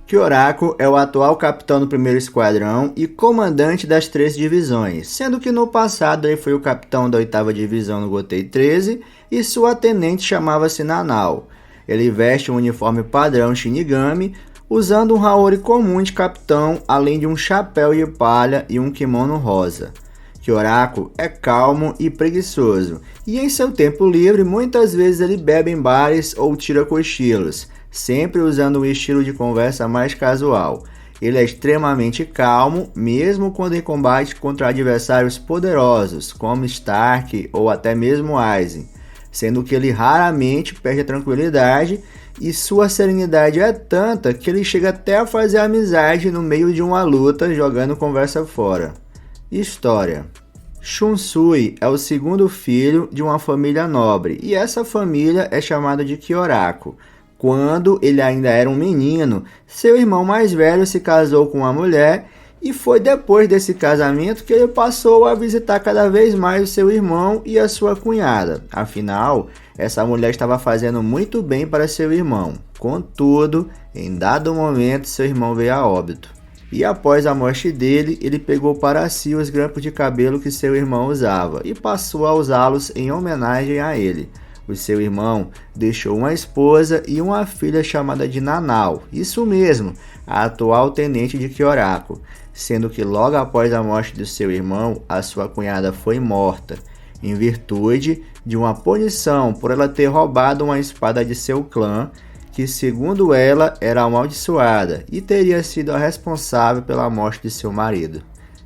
Kyoraku é o atual capitão do 1º Esquadrão e comandante das 3 divisões, sendo que no passado ele foi o capitão da 8ª Divisão no Gotei 13 e sua tenente chamava-se Nanao. Ele veste um uniforme padrão Shinigami, usando um Haori comum de capitão, além de um chapéu de palha e um kimono rosa. Kyoraku é calmo e preguiçoso, e em seu tempo livre muitas vezes ele bebe em bares ou tira cochilos, sempre usando um estilo de conversa mais casual. Ele é extremamente calmo, mesmo quando em combate contra adversários poderosos, como Stark ou até mesmo Aizen, sendo que ele raramente perde a tranquilidade e sua serenidade é tanta que ele chega até a fazer amizade no meio de uma luta jogando conversa fora. História: Shunsui é o segundo filho de uma família nobre e essa família é chamada de Kyoraku. Quando ele ainda era um menino, seu irmão mais velho se casou com uma mulher e foi depois desse casamento que ele passou a visitar cada vez mais o seu irmão e a sua cunhada. Afinal, essa mulher estava fazendo muito bem para seu irmão. Contudo, em dado momento, seu irmão veio a óbito. E após a morte dele, ele pegou para si os grampos de cabelo que seu irmão usava e passou a usá-los em homenagem a ele. O seu irmão deixou uma esposa e uma filha chamada de Nanao, isso mesmo, a atual tenente de Kyoraku, sendo que logo após a morte de seu irmão, a sua cunhada foi morta, em virtude de uma punição por ela ter roubado uma espada de seu clã, que segundo ela era amaldiçoada e teria sido a responsável pela morte de seu marido.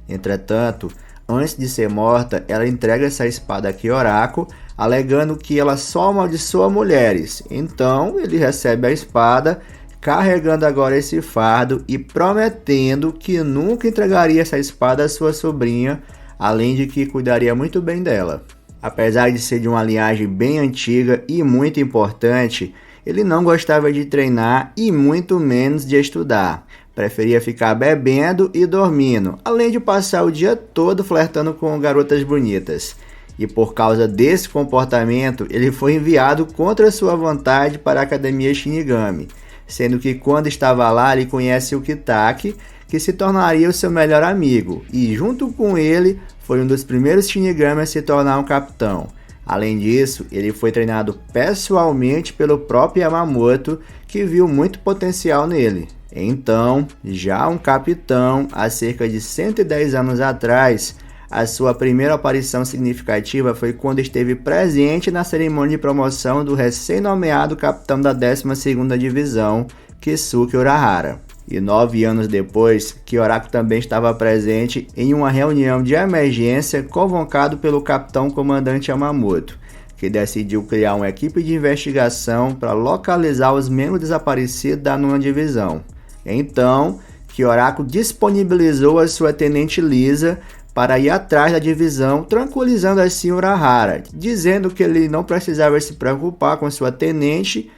Entretanto, antes de ser morta, ela entrega essa espada a Kyoraku, alegando que ela só amaldiçoa mulheres. Então, ele recebe a espada, carregando agora esse fardo e prometendo que nunca entregaria essa espada à sua sobrinha, além de que cuidaria muito bem dela. Apesar de ser de uma linhagem bem antiga e muito importante, ele não gostava de treinar e muito menos de estudar. Preferia ficar bebendo e dormindo, além de passar o dia todo flertando com garotas bonitas. E por causa desse comportamento, ele foi enviado contra sua vontade para a Academia Shinigami, sendo que quando estava lá ele conhece o Kitaki, que se tornaria o seu melhor amigo, e junto com ele foi um dos primeiros Shinigami a se tornar um capitão. Além disso, ele foi treinado pessoalmente pelo próprio Yamamoto, que viu muito potencial nele. Então, já um capitão, há cerca de 110 anos atrás, a sua primeira aparição significativa foi quando esteve presente na cerimônia de promoção do recém-nomeado capitão da 12ª Divisão, Keisuke Urahara. E 9 anos depois, Kyoraku também estava presente em uma reunião de emergência convocado pelo capitão comandante Yamamoto, que decidiu criar uma equipe de investigação para localizar os membros desaparecidos da 9ª Divisão. Então, Kyoraku disponibilizou a sua tenente Lisa para ir atrás da divisão, tranquilizando assim Urahara, dizendo que ele não precisava se preocupar com sua tenente,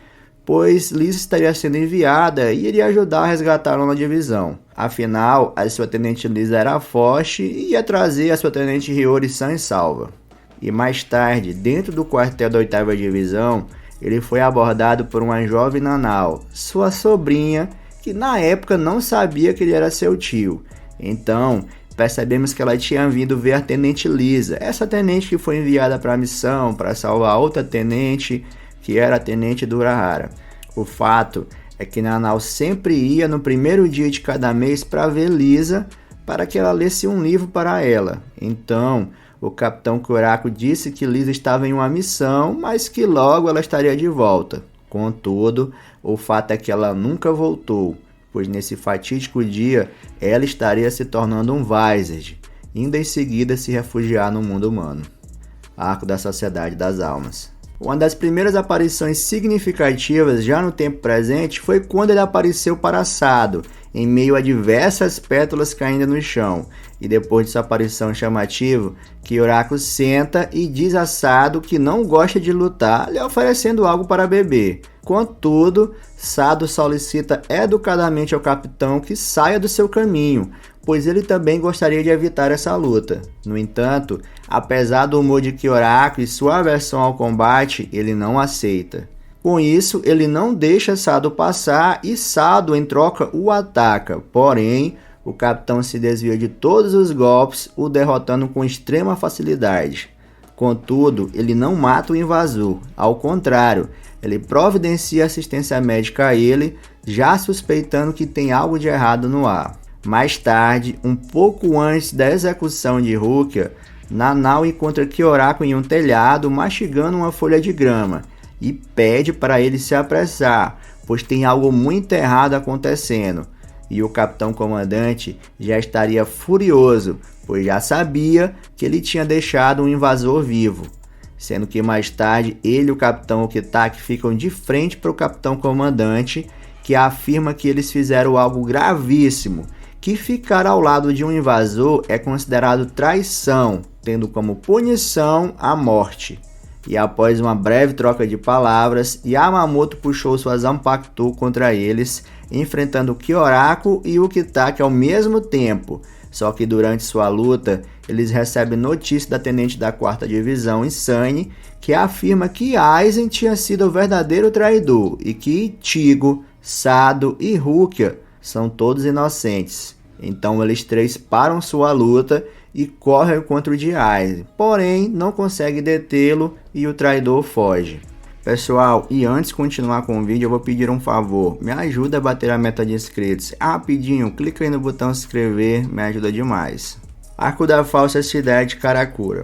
pois Lisa estaria sendo enviada e iria ajudar a resgatá-la na divisão. Afinal, a sua tenente Lisa era forte e ia trazer a sua tenente Hiyori sã e salva. E mais tarde, dentro do quartel da 8ª Divisão, ele foi abordado por uma jovem Nanao, sua sobrinha, que na época não sabia que ele era seu tio. Então, percebemos que ela tinha vindo ver a tenente Lisa, essa tenente que foi enviada para a missão para salvar outra tenente, que era a tenente do Urahara. O fato é que Nanao sempre ia no primeiro dia de cada mês para ver Lisa, para que ela lesse um livro para ela. Então, o capitão Kyoraku disse que Lisa estava em uma missão, mas que logo ela estaria de volta. Contudo, o fato é que ela nunca voltou, pois nesse fatídico dia ela estaria se tornando um Vizard, indo em seguida se refugiar no mundo humano. Arco da Sociedade das Almas. Uma das primeiras aparições significativas já no tempo presente foi quando ele apareceu para Asado, em meio a diversas pétalas caindo no chão, e depois de sua aparição chamativa, Kyoraku senta e diz a Sado que não gosta de lutar, lhe oferecendo algo para beber. Contudo, Sado solicita educadamente ao capitão que saia do seu caminho, pois ele também gostaria de evitar essa luta. No entanto, apesar do humor de Kyoraku e sua aversão ao combate, ele não aceita. Com isso, ele não deixa Sado passar e Sado, em troca, o ataca. Porém, o capitão se desvia de todos os golpes, o derrotando com extrema facilidade. Contudo, ele não mata o invasor. Ao contrário, ele providencia assistência médica a ele, já suspeitando que tem algo de errado no ar. Mais tarde, um pouco antes da execução de Rukia, Nanau encontra Kyorako em um telhado mastigando uma folha de grama e pede para ele se apressar, pois tem algo muito errado acontecendo. E o capitão comandante já estaria furioso, pois já sabia que ele tinha deixado um invasor vivo. Sendo que mais tarde ele e o capitão Okitake ficam de frente para o capitão comandante, que afirma que eles fizeram algo gravíssimo, que ficar ao lado de um invasor é considerado traição, tendo como punição a morte. E após uma breve troca de palavras, Yamamoto puxou sua Zanpakuto contra eles, enfrentando Kyorako e Ukitake ao mesmo tempo. Só que durante sua luta, eles recebem notícia da tenente da 4ª Divisão, Insane, que afirma que Aizen tinha sido o verdadeiro traidor e que Ichigo, Sado e Rukia são todos inocentes. Então eles três param sua luta e correm contra o de Aizen, porém não conseguem detê-lo e o traidor foge. Pessoal, e antes de continuar com o vídeo, eu vou pedir um favor, me ajuda a bater a meta de inscritos. Rapidinho, clica aí no botão se inscrever, me ajuda demais. Arco da falsa cidade de Karakura.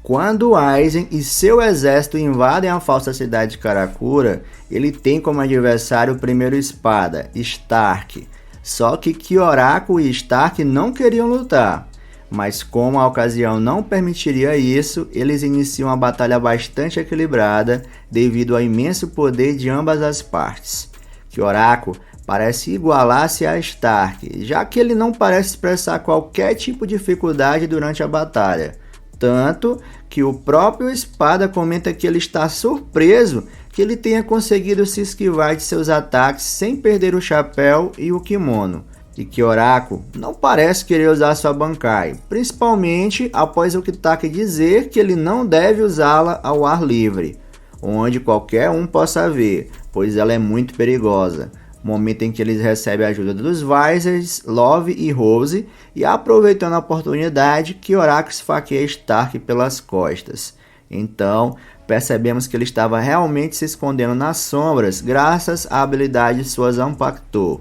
Quando Aizen e seu exército invadem a falsa cidade de Karakura, ele tem como adversário o primeiro espada, Stark. Só que Kyorako e Stark não queriam lutar. Mas como a ocasião não permitiria isso, eles iniciam uma batalha bastante equilibrada devido ao imenso poder de ambas as partes. Kyorako parece igualar-se a Stark, já que ele não parece expressar qualquer tipo de dificuldade durante a batalha. Tanto que o próprio Espada comenta que ele está surpreso que ele tenha conseguido se esquivar de seus ataques sem perder o chapéu e o kimono. E Kyorako não parece querer usar sua Bankai, principalmente após o Okitake dizer que ele não deve usá-la ao ar livre, onde qualquer um possa ver, pois ela é muito perigosa. Momento em que eles recebem a ajuda dos Visors, Love e Rose, e aproveitando a oportunidade, Kyorako esfaqueia Stark pelas costas. Então, percebemos que ele estava realmente se escondendo nas sombras graças à habilidade de sua Zanpakuto.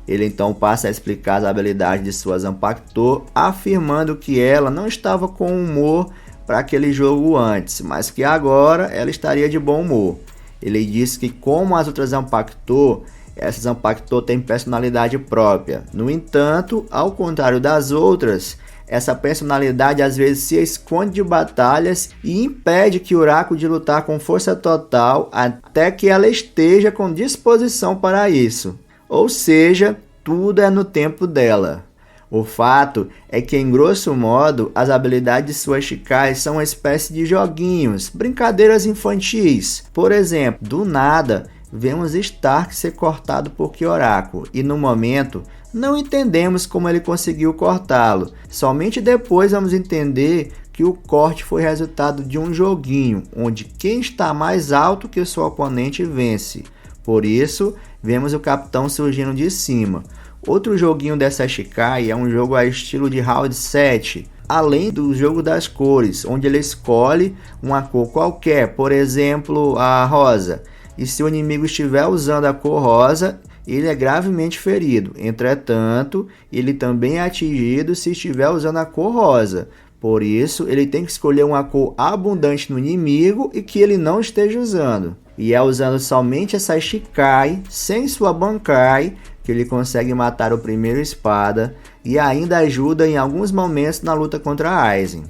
Ele então passa a explicar as habilidades de sua Zanpakuto, afirmando que ela não estava com humor para aquele jogo antes, mas que agora ela estaria de bom humor. Ele diz que como as outras Zanpakuto, essa Zanpakuto tem personalidade própria. No entanto, ao contrário das outras, essa personalidade às vezes se esconde de batalhas e impede Kyorako de lutar com força total até que ela esteja com disposição para isso. Ou seja, tudo é no tempo dela. O fato é que, em grosso modo, as habilidades de suas Shikai são uma espécie de joguinhos, brincadeiras infantis. Por exemplo, do nada, vemos Stark ser cortado por Kyorako e, no momento, não entendemos como ele conseguiu cortá-lo. Somente depois vamos entender que o corte foi resultado de um joguinho, onde quem está mais alto que o seu oponente vence. Por isso, vemos o capitão surgindo de cima. Outro joguinho dessa Shikai é um jogo a estilo de Round 7, além do jogo das cores, onde ele escolhe uma cor qualquer, por exemplo, a rosa. E se o inimigo estiver usando a cor rosa, ele é gravemente ferido. Entretanto, ele também é atingido se estiver usando a cor rosa. Por isso, ele tem que escolher uma cor abundante no inimigo e que ele não esteja usando. E é usando somente essa Shikai, sem sua Bankai, que ele consegue matar o primeiro espada e ainda ajuda em alguns momentos na luta contra Aizen.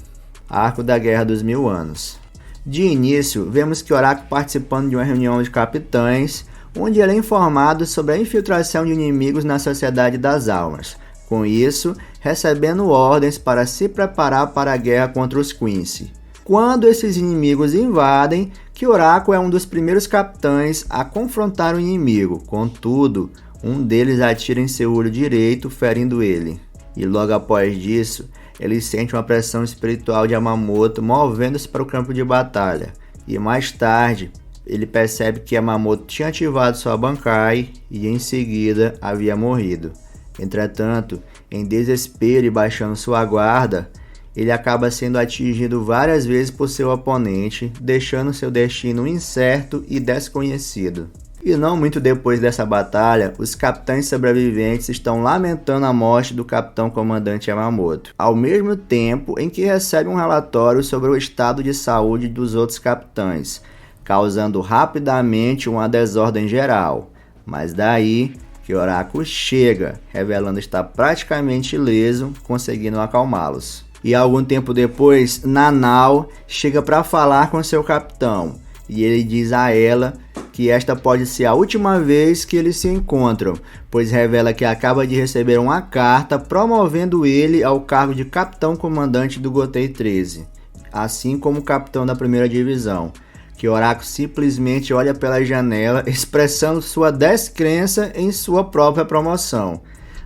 Arco da Guerra dos 1000 Anos. De início, vemos Kyorako participando de uma reunião de capitães, onde ele é informado sobre a infiltração de inimigos na Sociedade das Almas. Com isso, recebendo ordens para se preparar para a guerra contra os Quincy. Quando esses inimigos invadem, Kyorako é um dos primeiros capitães a confrontar o inimigo. Contudo, um deles atira em seu olho direito, ferindo ele. E logo após disso, ele sente uma pressão espiritual de Yamamoto movendo-se para o campo de batalha. E mais tarde, ele percebe que Yamamoto tinha ativado sua Bankai e em seguida havia morrido. Entretanto, em desespero e baixando sua guarda, ele acaba sendo atingido várias vezes por seu oponente, deixando seu destino incerto e desconhecido. E não muito depois dessa batalha, os capitães sobreviventes estão lamentando a morte do capitão comandante Yamamoto, ao mesmo tempo em que recebem um relatório sobre o estado de saúde dos outros capitães, causando rapidamente uma desordem geral. Mas daí, Kyoraku chega, revelando estar praticamente ileso, conseguindo acalmá-los. E algum tempo depois, Nanao chega para falar com seu capitão, e ele diz a ela que esta pode ser a última vez que eles se encontram, pois revela que acaba de receber uma carta promovendo ele ao cargo de capitão-comandante do Gotei 13, assim como o capitão da primeira divisão. Kyoraku simplesmente olha pela janela, expressando sua descrença em sua própria promoção.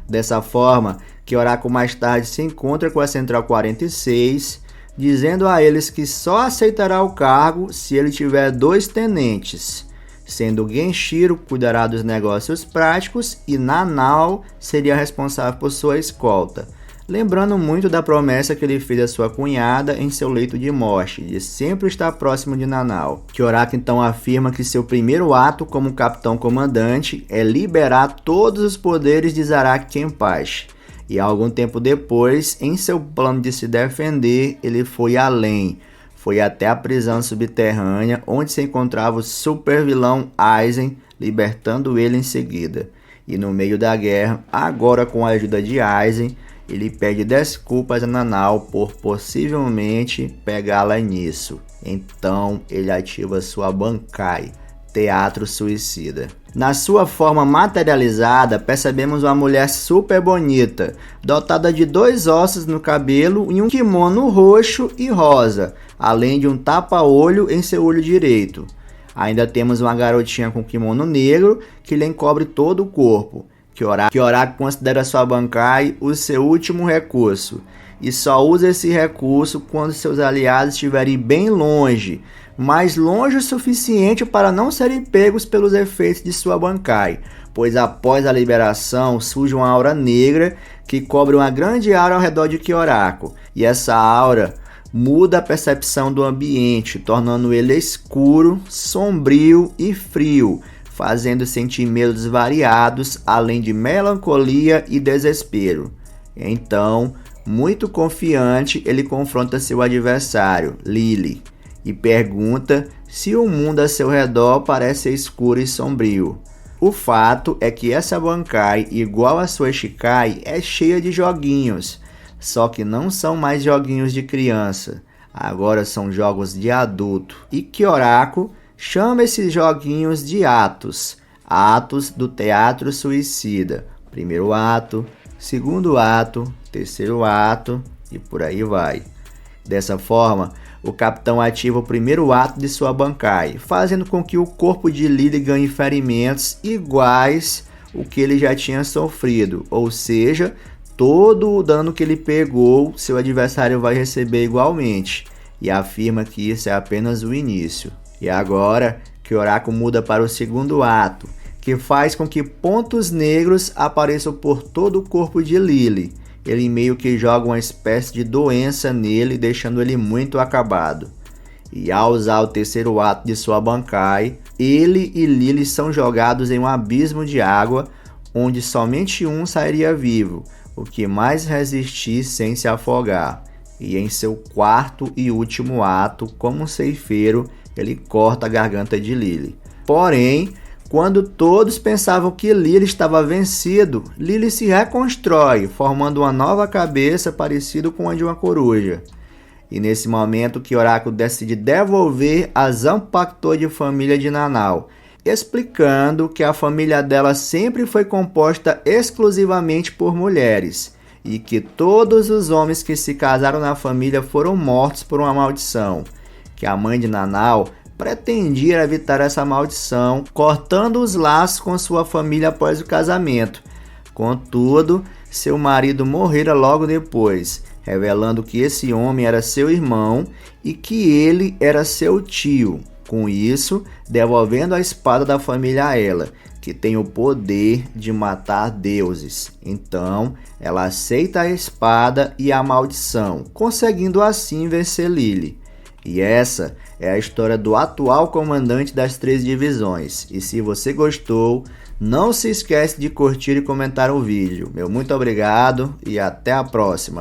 Dessa forma, Kyoraku mais tarde se encontra com a Central 46, dizendo a eles que só aceitará o cargo se ele tiver 2 tenentes, sendo Genshiro cuidará dos negócios práticos e Nanao seria responsável por sua escolta, lembrando muito da promessa que ele fez à sua cunhada em seu leito de morte, de sempre estar próximo de Nanao. Kyoraku então afirma que seu primeiro ato como capitão-comandante é liberar todos os poderes de Zaraki Kenpachi, e algum tempo depois, em seu plano de se defender, ele foi além. Foi até a prisão subterrânea, onde se encontrava o super vilão Aizen, libertando ele em seguida. E no meio da guerra, agora com a ajuda de Aizen, ele pede desculpas a Nanao por possivelmente pegá-la nisso. Então ele ativa sua Bankai, Teatro Suicida. Na sua forma materializada, percebemos uma mulher super bonita, dotada de 2 ossos no cabelo e um kimono roxo e rosa, além de um tapa-olho em seu olho direito. Ainda temos uma garotinha com kimono negro que lhe encobre todo o corpo. Kyoraku considera sua Bankai o seu último recurso, e só usa esse recurso quando seus aliados estiverem bem longe, mas longe o suficiente para não serem pegos pelos efeitos de sua Bankai, pois após a liberação surge uma aura negra que cobre uma grande área ao redor de Kyoraku, e essa aura muda a percepção do ambiente, tornando ele escuro, sombrio e frio, fazendo sentir medos variados, além de melancolia e desespero. Então, muito confiante, ele confronta seu adversário, Lily, e pergunta se o mundo a seu redor parece escuro e sombrio. O fato é que essa Bankai, igual a sua Shikai, é cheia de joguinhos, só que não são mais joguinhos de criança, agora são jogos de adulto. E Kyoraku chama esses joguinhos de atos, atos do Teatro Suicida. Primeiro ato, segundo ato, terceiro ato e por aí vai. Dessa forma, o capitão ativa o primeiro ato de sua Bankai, fazendo com que o corpo de Lily ganhe ferimentos iguais ao que ele já tinha sofrido, ou seja, todo o dano que ele pegou, seu adversário vai receber igualmente, e afirma que isso é apenas o início. E agora, Kyoraku muda para o segundo ato, que faz com que pontos negros apareçam por todo o corpo de Lily. Ele meio que joga uma espécie de doença nele, deixando ele muito acabado. E ao usar o terceiro ato de sua Bankai, ele e Lily são jogados em um abismo de água, onde somente um sairia vivo, o que mais resistir sem se afogar. E em seu quarto e último ato, como um ceifeiro, ele corta a garganta de Lily. Porém, quando todos pensavam que Lily estava vencido, Lily se reconstrói, formando uma nova cabeça parecida com a de uma coruja. E nesse momento, Kyoraku decide devolver a Zanpakuto de família de Nanao, explicando que a família dela sempre foi composta exclusivamente por mulheres, e que todos os homens que se casaram na família foram mortos por uma maldição, que a mãe de Nanao pretendia evitar essa maldição, cortando os laços com sua família após o casamento. Contudo, seu marido morrera logo depois, revelando que esse homem era seu irmão e que ele era seu tio. com isso devolvendo a espada da família a ela, que tem o poder de matar deuses. Então, ela aceita a espada e a maldição, conseguindo assim vencer Lily. E essa é a história do atual comandante das 3 divisões. E se você gostou, não se esquece de curtir e comentar o vídeo. Meu muito obrigado e até a próxima.